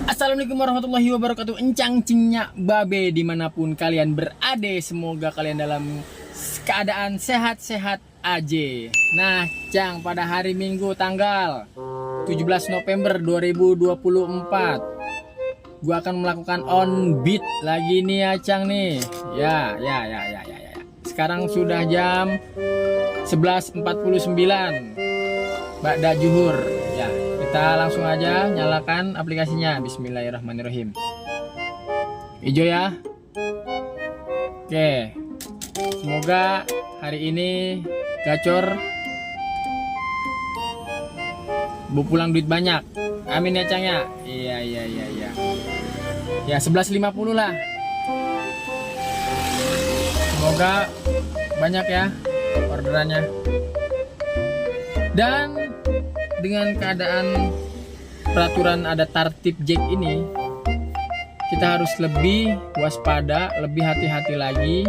Assalamualaikum warahmatullahi wabarakatuh. Encang cingnya babe dimanapun kalian berada, semoga kalian dalam keadaan sehat-sehat aja. Nah Cang, pada hari Minggu tanggal 17 November 2024 gua akan melakukan on beat lagi nih ya Cang nih. Ya. Sekarang sudah jam 11.49 Ba'da Juhur. Ya, kita langsung aja nyalakan aplikasinya. Bismillahirrahmanirrahim. Hijau ya. Oke. Semoga hari ini gacor pulang duit banyak. Amin ya Cang ya. Iya. Ya 11.50 lah. Semoga banyak ya orderannya. Dan dengan keadaan peraturan ada tartib Jack ini, kita harus lebih waspada, lebih hati-hati lagi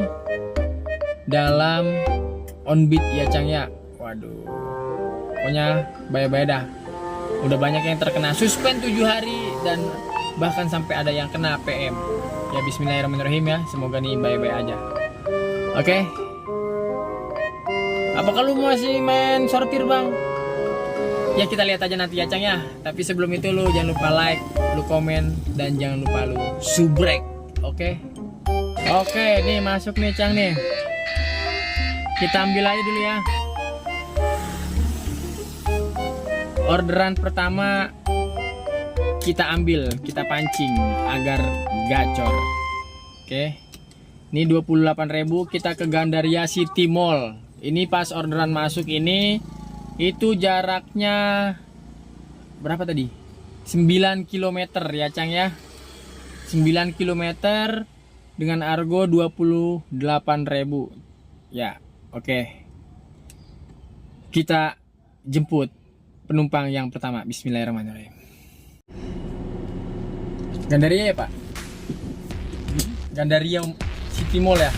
dalam on beat ya Cang ya. Waduh, pokoknya bye-bye dah. Udah banyak yang terkena suspend 7 hari dan bahkan sampai ada yang kena PM. Ya bismillahirrahmanirrahim ya, semoga nih bye-bye aja. Oke. Apakah lu masih main sortir bang? Ya kita lihat aja nanti ya Cang ya. Tapi sebelum itu lu jangan lupa like, lu komen, dan jangan lupa lu subrek. Oke. Oke, nih masuk nih Cang nih. Kita ambil aja dulu ya. Orderan pertama kita ambil, kita pancing agar gacor. Oke. Ini 28.000 kita ke Gandaria City Mall. Ini pas orderan masuk ini itu jaraknya berapa tadi? 9 km ya Cang ya. 9 km dengan argo 28.000. Ya, oke. Kita jemput penumpang yang pertama. Bismillahirrahmanirrahim. Gandaria ya Pak? Gandaria City Mall ya?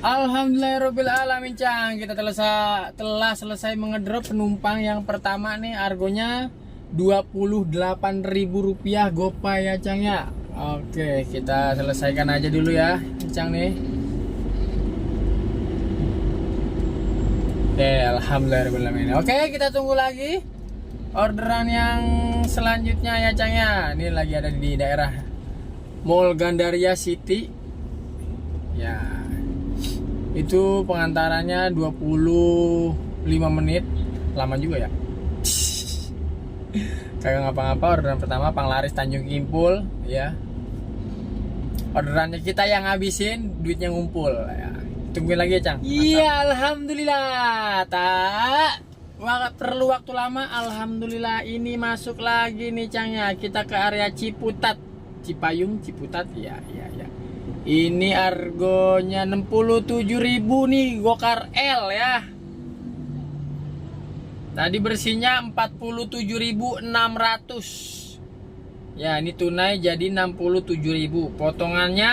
Alhamdulillahirobbilalamin Cang, kita telah selesai mengedrop penumpang yang pertama nih. Argonya Rp28.000 gopay ya Cang ya. Oke, kita selesaikan aja dulu ya Cang nih. Alhamdulillahirobbilalamin. Oke, kita tunggu lagi orderan yang selanjutnya ya Cang ya. Ini lagi ada di daerah Mall Gandaria City. Ya, itu pengantarannya 25 menit. Lama juga ya. Kagak ngapa-ngapa. Orderan pertama Panglaris Tanjung Kimpul ya. Orderannya kita yang ngabisin, duitnya ngumpul ya. Tungguin lagi ya Cang. Iya, alhamdulillah. Tak perlu waktu lama. Alhamdulillah ini masuk lagi nih Cang ya. Kita ke area Ciputat, Cipayung, Ciputat ya. Ini argonya 67.000 nih, Gokar L ya. Tadi bersihnya 47.600. Ya, ini tunai jadi 67.000. Potongannya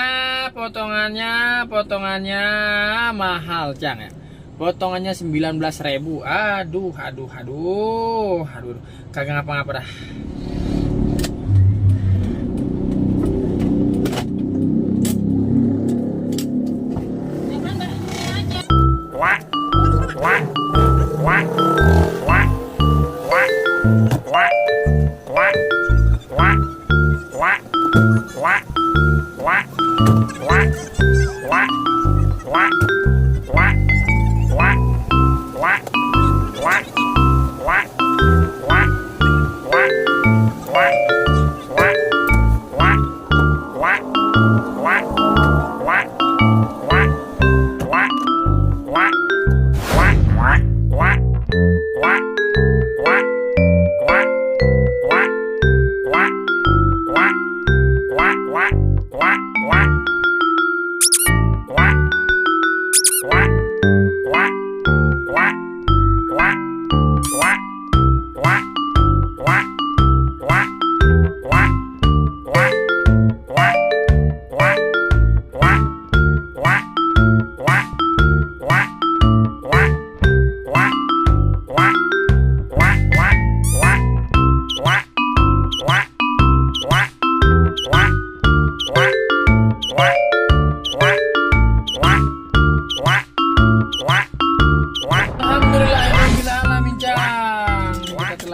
mahal Cang ya. Potongannya 19.000. Aduh. Kagak ngapa-ngapa dah. What?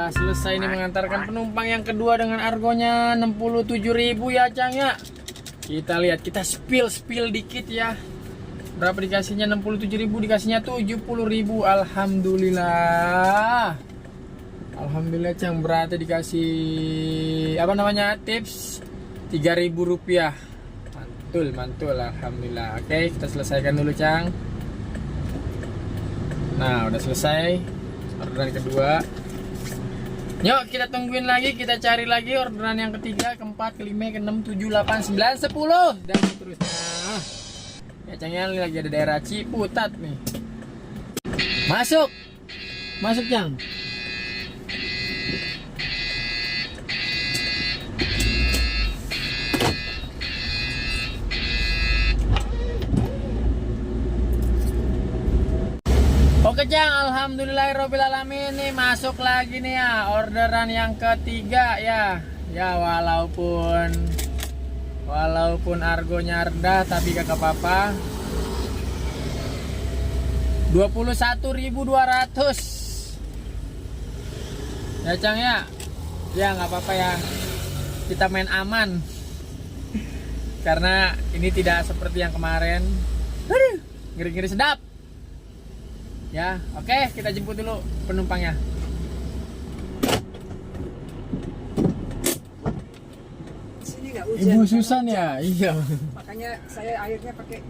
Selesai ini mengantarkan penumpang yang kedua dengan argonya 67.000 ya Cang ya. Kita lihat, kita spill dikit ya. Berapa dikasihnya? 67.000, dikasihnya 70.000. Alhamdulillah. Alhamdulillah Cang, berarti dikasih apa namanya? Tips 3.000 rupiah. Mantul, alhamdulillah. Oke, kita selesaikan dulu Cang. Nah, udah selesai orderan kedua. Yuk kita tungguin lagi, kita cari lagi orderan yang ketiga, keempat, kelima, keenam, 7, 8, 9, 10 dan seterusnya. Ya Cang ya, lagi ada daerah Ciputat nih. Masuk Cang. Oke Cang, alhamdulillahirobbilalamin nih masuk lagi nih ya orderan yang ketiga ya. Ya walaupun argonya rendah tapi kagak apa-apa. 21.200. Ya Cang ya. Ya nggak apa-apa ya. Kita main aman. Karena ini tidak seperti yang kemarin. Ngeri-ngeri sedap. Ya, oke, kita jemput dulu penumpangnya. Sini nggak hujan. Ibu Susan ya, iya. Makanya saya akhirnya pakai.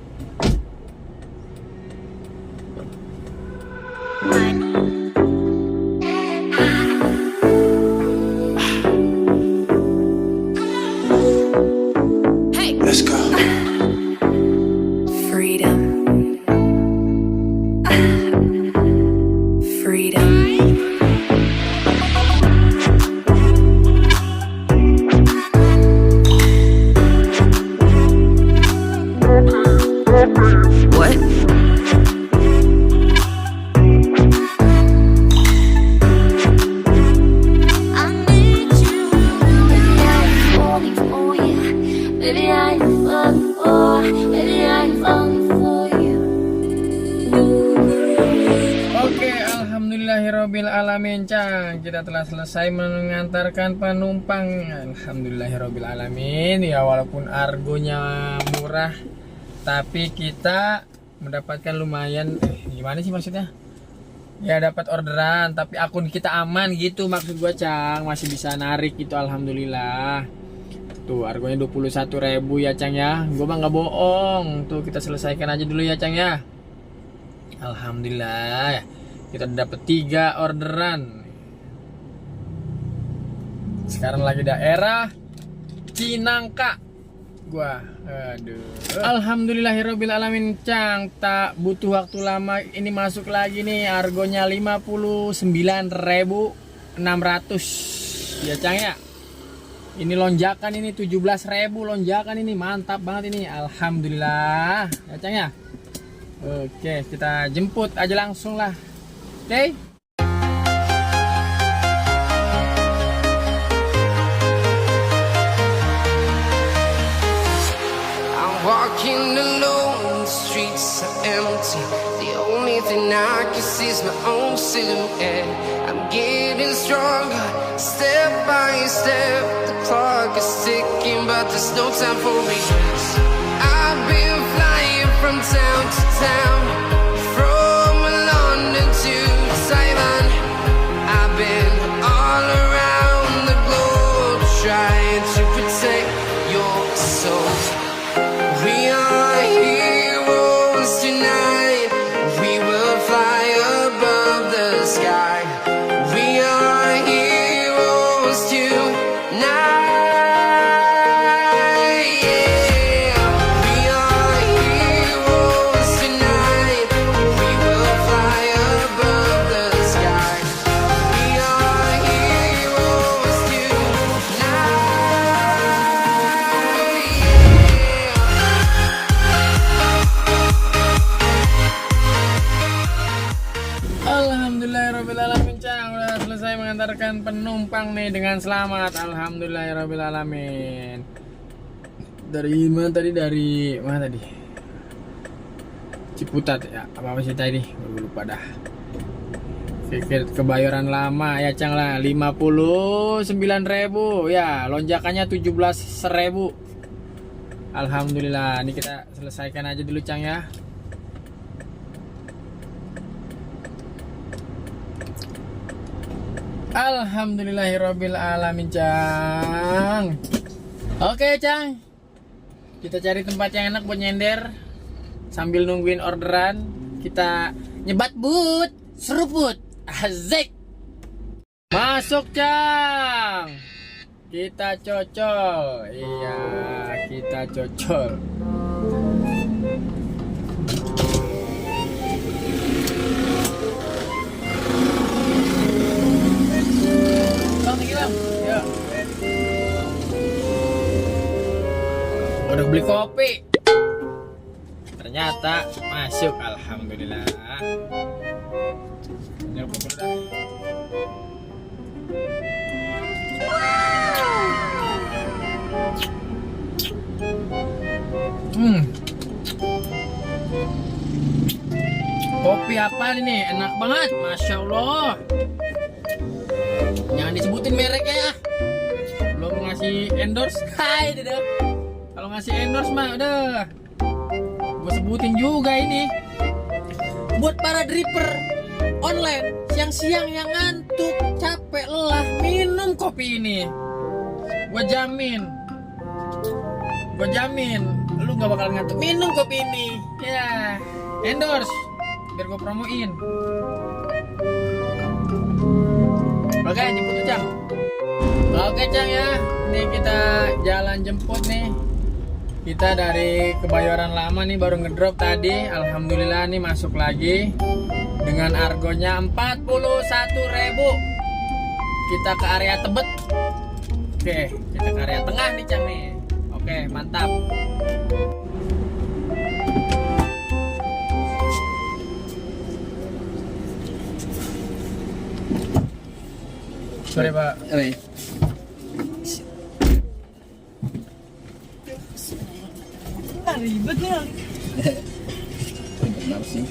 Hey, let's go. Freedom. What? I need you. Baby, I'm falling for you. Baby, I'm falling for you. Baby, I'm falling for you. Oke, alhamdulillahirobbilalamin Cang. Kita telah selesai mengantarkan penumpang. Alhamdulillahirobbilalamin. Ya walaupun argonya murah, tapi kita mendapatkan lumayan. Gimana sih maksudnya? Ya dapat orderan, tapi akun kita aman gitu maksud gua Cang. Masih bisa narik gitu, alhamdulillah. Tuh argonya 21.000 ya Cang ya. Gua mah nggak bohong. Tuh kita selesaikan aja dulu ya Cang ya. Alhamdulillah. Kita dapat 3 orderan. Sekarang lagi daerah Cinangka. Gua alhamdulillahirobbilalamin Cang, tak butuh waktu lama ini masuk lagi nih argonya 59.600 ya Cang ya. Ini lonjakan, ini 17.000 lonjakan, ini mantap banget ini, alhamdulillah ya Cang ya. Oke, kita jemput aja langsung lah. Oke. Walking alone, the streets are empty. The only thing I can see is my own silhouette. I'm getting stronger, step by step. The clock is ticking, but there's no time for regrets. I I've been flying from town to town, from London to Taiwan. I've been all around the globe trying to protect your soul. We are heroes tonight. We will fly above the sky. We are heroes tonight. Yeah. We are heroes tonight. We will fly above the sky. We are heroes tonight. Alhamdulillahirrahmanirrahim, Cang. Udah selesai mengantarkan penumpang nih dengan selamat. Alhamdulillahirrahmanirrahim. Dari mana tadi? Dari mana tadi? Ciputat ya? Apa sih tadi? Gue lupa dah. Fikir Kebayoran Lama ya, Cang lah. 59.000 ya, lonjakannya 17.000. Alhamdulillah. Ini kita selesaikan aja dulu, Cang ya. Alhamdulillahirabbil alamin, Cang. Oke, Cang. Kita cari tempat yang enak buat nyender sambil nungguin orderan. Kita nyebat but, seruput. Azik. Masuk, Cang. Kita cocol. Iya, kita cocol. Ya. Udah beli kopi, ternyata masuk. Alhamdulillah. Ini aku udah. Kopi apa ini? Enak banget, masya Allah. Jangan disebutin mereknya ya. Belum ngasih endorse. Hai, Dedek. Kalau ngasih endorse mah udah gue sebutin juga ini. Buat para dripper online siang-siang yang ngantuk, capek, lelah, minum kopi ini. Gue jamin lu gak bakal ngantuk. Minum kopi ini. Ya, endorse biar gue promoin. Oke, jemput tuh, Cang. Oke, Cang ya. Ini kita jalan jemput nih. Kita dari Kebayoran Lama nih baru ngedrop tadi. Alhamdulillah nih masuk lagi dengan argonya 41.000. Kita ke area Tebet. Oke, kita ke area tengah nih, Cang nih. Oke, mantap. Sorry, Pak. Ribet nih. Kenapa sih?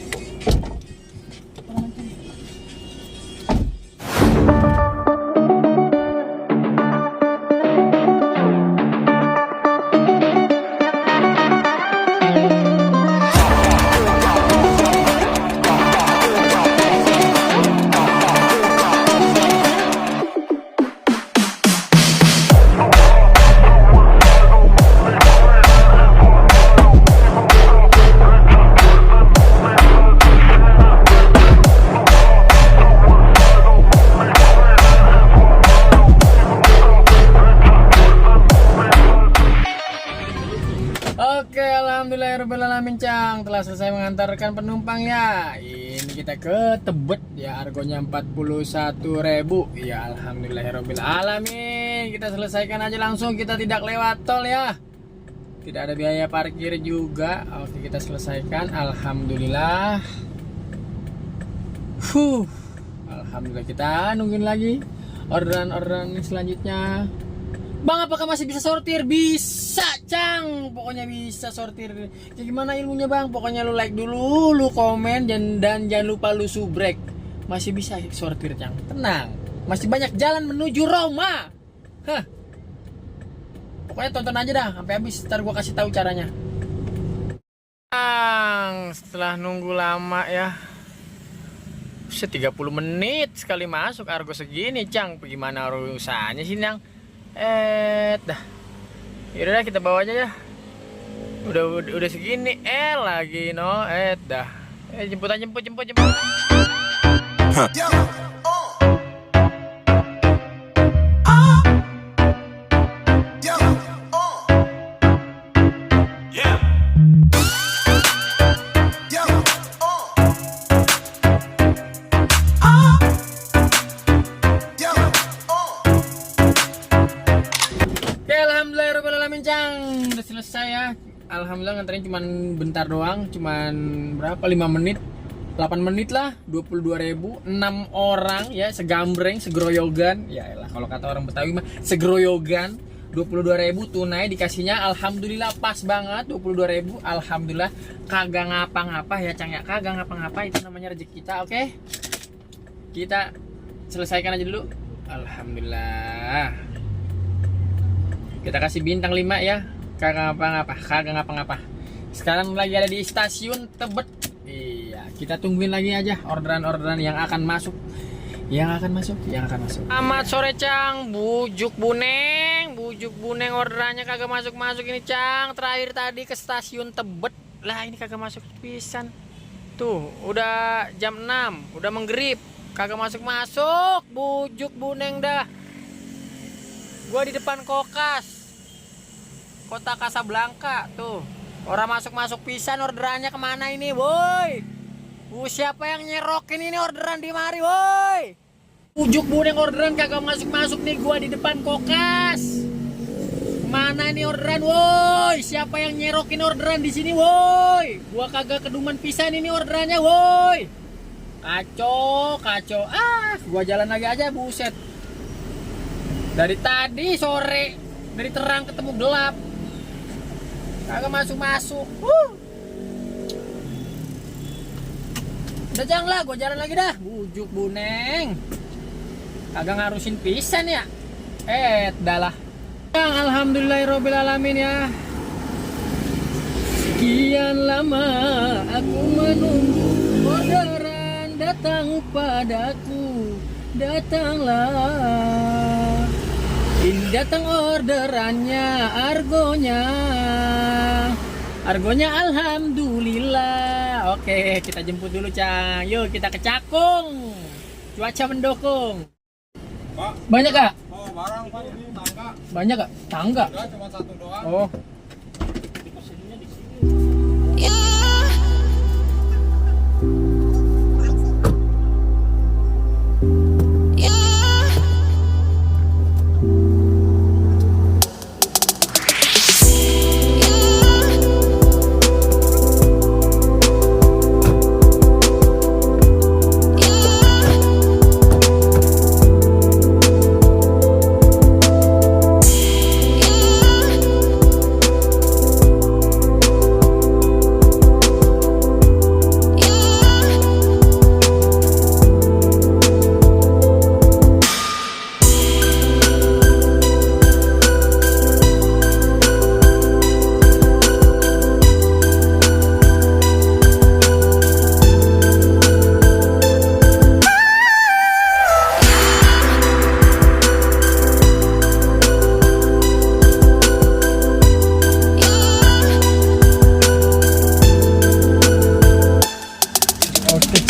Oke, alhamdulillahirobbilalamin, Cang. Telah selesai mengantarkan penumpang ya. Ini kita ke Tebet ya, argonya 41.000. Ya, alhamdulillahirobbilalamin. Kita selesaikan aja langsung, kita tidak lewat tol ya. Tidak ada biaya parkir juga. Oke, kita selesaikan. Alhamdulillah. Alhamdulillah, kita nungguin lagi orderan selanjutnya. Bang, apakah masih bisa sortir? Bisa, Cang. Pokoknya bisa sortir. Kayak gimana ilmunya, Bang? Pokoknya lu like dulu, lu komen, dan jangan lupa lu subrek. Masih bisa sortir, Cang. Tenang. Masih banyak jalan menuju Roma. Pokoknya tonton aja dah sampai habis. Ntar gua kasih tahu caranya. setelah nunggu lama ya. 30 menit sekali masuk Argo segini, Cang. Gimana urusannya sih, Nang? Dah. Yaudah kita bawa aja ya. Udah segini, lagi no, dah. Jemput. Alhamdulillahirobbilalamin, Cang. Udah selesai ya. Alhamdulillah nganterin cuman bentar doang, cuman berapa? 5 menit, 8 menit lah. 22.000, 6 orang ya, segambreng, segeroyogan. Ya elah, kalau kata orang Betawi mah segeroyogan. 22.000 tunai dikasihnya, alhamdulillah pas banget. 22.000, alhamdulillah kagak ngapa-ngapa ya, Cang ya. Kagak ngapa-ngapa, itu namanya rezeki kita. Oke. Kita selesaikan aja dulu. Alhamdulillah. Kita kasih bintang 5 ya. Kagak ngapa-ngapa. Sekarang lagi ada di stasiun Tebet. Iya, kita tungguin lagi aja orderan-orderan yang akan masuk. Selamat sore, Cang. Bujuk buneng orderannya kagak masuk ini, Cang. Terakhir tadi ke stasiun Tebet. Lah ini kagak masuk pisan. Tuh, udah jam 6, udah menggrip. Kagak masuk. Bujuk buneng dah. Gua di depan Kokas. Kota Kasablanka tuh. Orang masuk pisan, orderannya kemana ini, boy? Siapa yang nyerokin ini orderan di mari, boy? Ujuk buneng orderan kagak masuk nih, gua di depan Kokas. Mana ini orderan, woi? Siapa yang nyerokin orderan di sini, woi? Gua kagak keduman pisan ini orderannya, woi. Kacau. Gua jalan lagi aja, buset. Dari tadi sore, dari terang ketemu gelap. Kagak masuk. Udah Jang lah, gua jalan lagi dah. Bujuk buneng. Kagak ngarusin pisan ya. Dah lah. Alhamdulillahirobbilalamin ya. Sekian lama aku menunggu orderan datang padaku. Datanglah. Ini datang orderannya, Argonya alhamdulillah. Oke, kita jemput dulu, Cang. Yuk kita ke Cakung. Cuaca mendukung. Pak, Banyak gak? oh barang Pak ini tangga. Banyak gak? Tangga. Enggak, cuma 1 doang. Oh.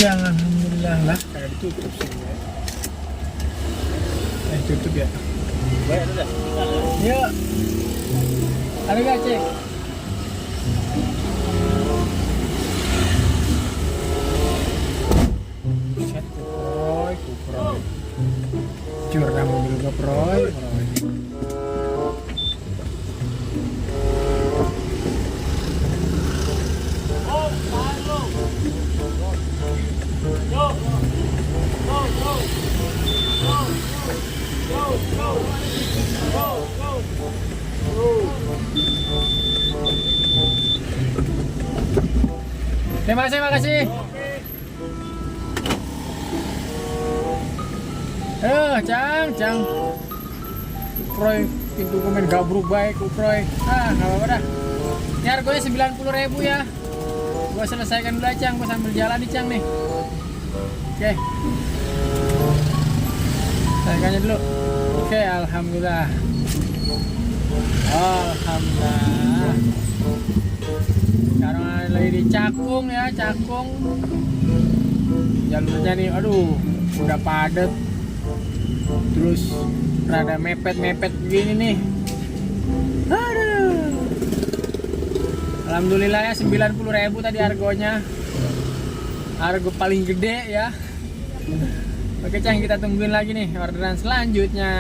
Alhamdulillah lah, kayak ditutup sih ya. Tutup ya. Yuk. Ada gak, Cek? Buset, kuproy. Curna mobil gue, proy. Terima kasih. Cang. Proy, pintu komen gabruk baik, Proy. Nggak apa-apa dah. Ini harganya 90.000 ya. Gua selesaikan dulu Cang, gua sambil jalan nih Cang nih. Oke. Selesaikannya dulu. Oke, alhamdulillah. Alhamdulillah. Sekarang lagi di Cakung ya, Cakung. Jalurnya nih, aduh, udah padat. Terus rada mepet-mepet begini nih. Aduh. Alhamdulillah ya 90.000 tadi harganya. Harga paling gede ya. Oke Cang, kita tungguin lagi nih orderan selanjutnya.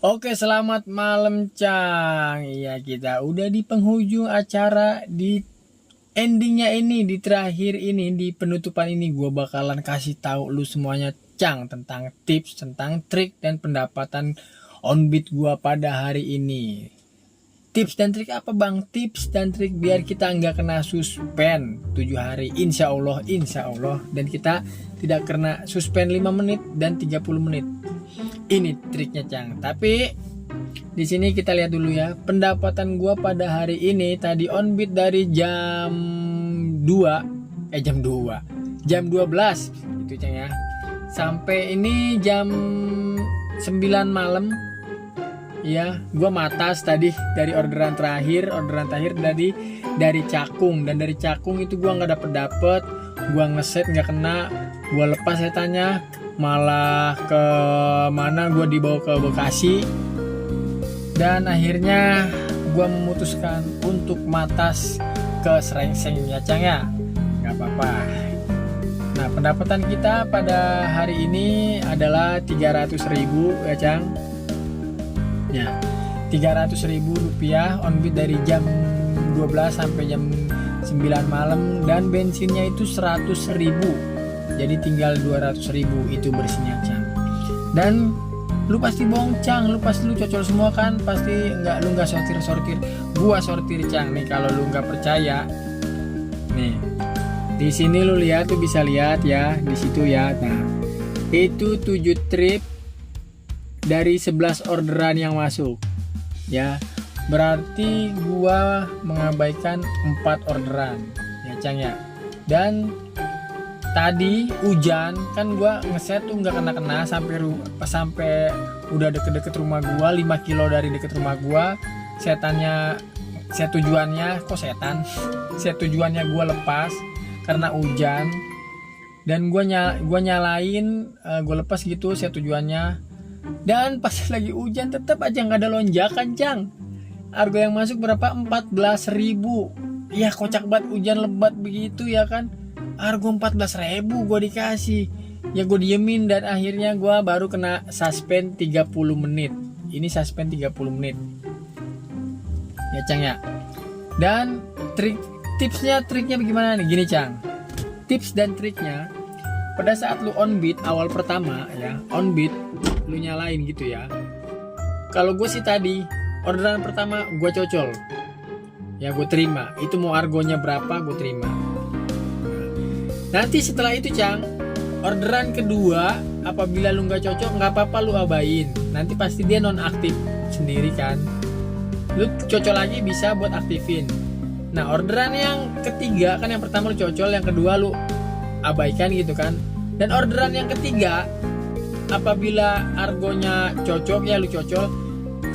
Oke, selamat malam Cang. Iya, kita udah di penghujung acara, di endingnya ini, di terakhir ini, di penutupan ini gue bakalan kasih tahu lu semuanya Cang tentang tips, tentang trik dan pendapatan onbeat gue pada hari ini. Tips dan trik apa bang? Tips dan trik biar kita nggak kena suspend 7 hari, insya Allah, dan kita tidak kena suspend 5 menit dan 30 menit. Ini triknya Cang. Tapi di sini kita lihat dulu ya pendapatan gua pada hari ini. Tadi onbeat dari jam 12 itu Cang ya, sampai ini jam 9 malam ya. Gua matas tadi dari orderan terakhir dari Cakung, dan dari Cakung itu gua nggak dapet, gua ngeset nggak kena, gua lepas setannya, malah ke mana gue dibawa ke Bekasi, dan akhirnya gue memutuskan untuk matas ke Serengseng ya Cang ya, nggak apa-apa. Nah, pendapatan kita pada hari ini adalah 300.000 ya Cang ya, 300.000 rupiah onbeat dari jam 12 sampai jam 9 malam, dan bensinnya itu 100.000. Jadi tinggal 200.000 itu bersihnya Cang. Dan lu pasti bohong Cang, lu cocol semua kan, pasti lu nggak sortir. Gua sortir Cang nih, kalau lu nggak percaya. Nih, di sini lu lihat tuh, bisa lihat ya di situ ya. Nah, itu 7 trip dari 11 orderan yang masuk. Ya, berarti gua mengabaikan 4 orderan ya Cang ya. Dan tadi hujan kan, gua ngeset tuh nggak kena sampai udah deket-deket rumah gua, 5 kilo dari deket rumah gua. Set tujuannya gua lepas karena hujan, dan gua nyalain, gua lepas gitu set tujuannya, dan pas lagi hujan tetap aja nggak ada lonjakan Cang. Harga yang masuk berapa? 14.000. Ya kocak banget, hujan lebat begitu ya kan. Harga 14.000 gue dikasih, ya gue diemin, dan akhirnya gue baru kena suspend 30 menit. Ini suspend 30 menit ya Cang ya. Dan triknya bagaimana nih? Gini Cang, tips dan triknya pada saat lu onbeat awal pertama ya, onbeat lu nyalain gitu ya. Kalau gue sih tadi orderan pertama gue cocol ya, gue terima, itu mau argonya berapa gue terima. Nanti setelah itu Cang, orderan kedua apabila lu nggak cocok, nggak apa-apa lu abain, nanti pasti dia nonaktif sendiri kan. Lu cocok lagi bisa buat aktifin. Nah, orderan yang ketiga kan, yang pertama lu cocol, yang kedua lu abaikan gitu kan. Dan orderan yang ketiga apabila argonya cocok ya lu cocol,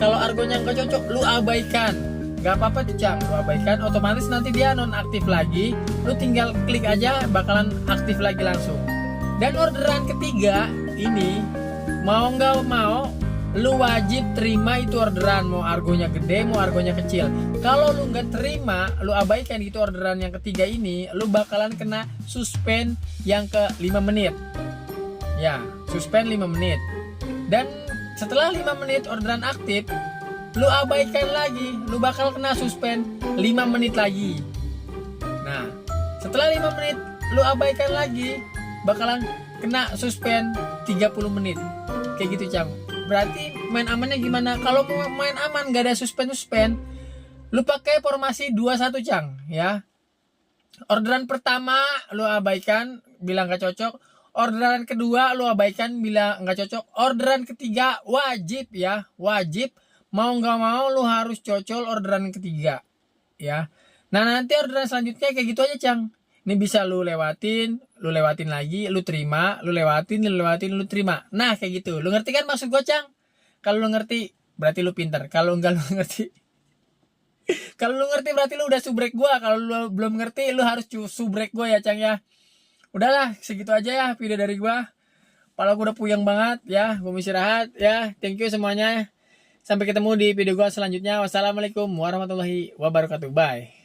kalau argonya nggak cocok lu abaikan. Gak apa-apa tuh Cang, lu abaikan, otomatis nanti dia nonaktif lagi, lu tinggal klik aja bakalan aktif lagi langsung. Dan orderan ketiga ini mau nggak mau lu wajib terima itu orderan, mau argonya gede mau argonya kecil. Kalau lu nggak terima, lu abaikan gitu orderan yang ketiga ini, lu bakalan kena suspend yang ke 5 menit ya, suspend 5 menit. Dan setelah 5 menit orderan aktif, lu abaikan lagi, lu bakal kena suspend 5 menit lagi. Nah, setelah 5 menit lu abaikan lagi, bakalan kena suspend 30 menit. Kayak gitu Cang. Berarti main amannya gimana? Kalau mau main aman gak ada suspend, lu pakai formasi 2-1 Cang ya. Orderan pertama lu abaikan, bilang gak cocok. Orderan kedua lu abaikan, bilang gak cocok. Orderan ketiga wajib ya, wajib. Mau nggak mau lu harus cocol orderan ketiga ya. Nah nanti orderan selanjutnya kayak gitu aja Cang. Ini bisa lu lewatin lagi, lu terima, lu lewatin, lu terima. Nah kayak gitu. Lu ngerti kan maksud gue Cang? Kalau lu ngerti berarti lu pinter. Kalau enggak lu ngerti. Kalau lu ngerti berarti lu udah subrek gue. Kalau lu belum ngerti lu harus subrek gue ya Cang ya. Udahlah segitu aja ya video dari gue. Kepala gue udah puyeng banget ya. Gue mau istirahat ya. Thank you semuanya. Sampai ketemu di video gue selanjutnya. Wassalamualaikum warahmatullahi wabarakatuh. Bye.